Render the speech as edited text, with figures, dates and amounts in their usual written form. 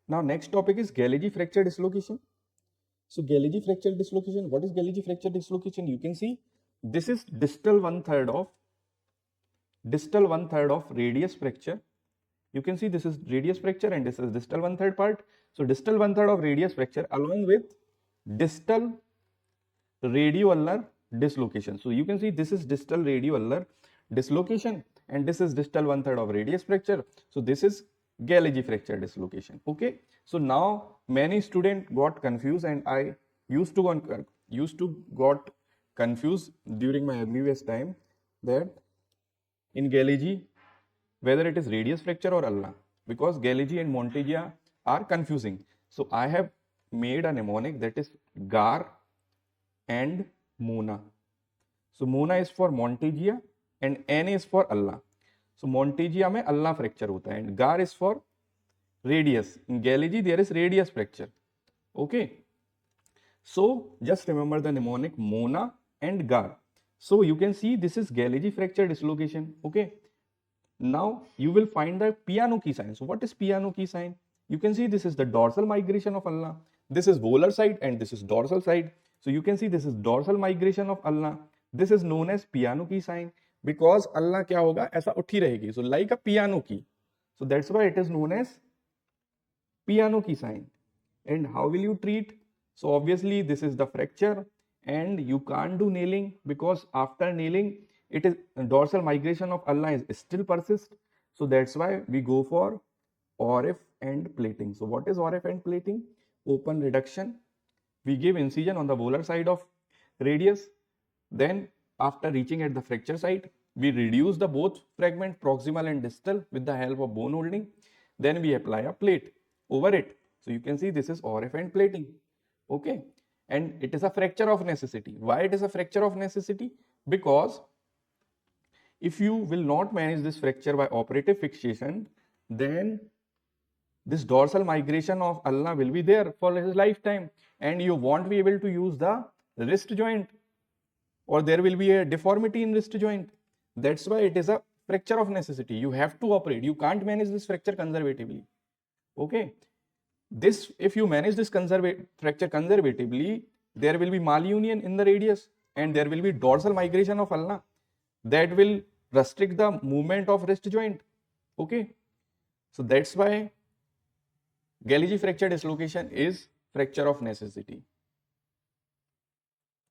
Now next topic is Galleazi fracture dislocation. So Galleazi fracture dislocation, what is Galleazi fracture dislocation? You can see this is distal one third of radius fracture. You can see this is radius fracture and this is distal one third part. So distal one third of radius fracture along with distal radioulnar dislocation. So you can see this is distal radioulnar dislocation and this is distal one third of radius fracture. So this is Galleazi fracture dislocation. Okay. So now many students got confused and I used to got confused during my MBBS time that in Galleazi whether it is radius fracture or ulna, because Galleazi and Monteggia are confusing. So I have made a mnemonic that is GAR and MONA. So MONA is for Monteggia and N is for ulna. So Monteggia में ulna fracture होता है and GAR is for radius. In Galleazi there is radius fracture. Okay. So just remember the mnemonic MONA and GAR. So you can see this is Galleazi fracture dislocation. Okay. Now you will find the piano key sign. So what is piano key sign? You can see this is the dorsal migration of ulna. This is volar side and this is dorsal side. So you can see this is dorsal migration of ulna. This is known as piano key sign because ulna क्या होगा ऐसा उठी रहेगी. So like a piano key. So that's why it is known as piano key sign. And how will you treat? So obviously this is the fracture and you can't do nailing because after nailing it is dorsal migration of ulna is still persist. So that's why we go for ORF and plating. So what is ORF and plating? Open reduction. We give incision on the volar side of radius. Then after reaching at the fracture site, we reduce the both fragment proximal and distal with the help of bone holding. Then we apply a plate over it. So you can see this is ORF and plating. Okay. And it is a fracture of necessity. Why it is a fracture of necessity? Because if you will not manage this fracture by operative fixation, then this dorsal migration of ulna will be there for his lifetime and you won't be able to use the wrist joint or there will be a deformity in wrist joint. That's why it is a fracture of necessity. You have to operate. You can't manage this fracture conservatively. Okay. This, if you manage this fracture conservatively, there will be malunion in the radius and there will be dorsal migration of ulna that will restrict the movement of wrist joint. Okay. So that's why Galleazi fracture dislocation is fracture of necessity.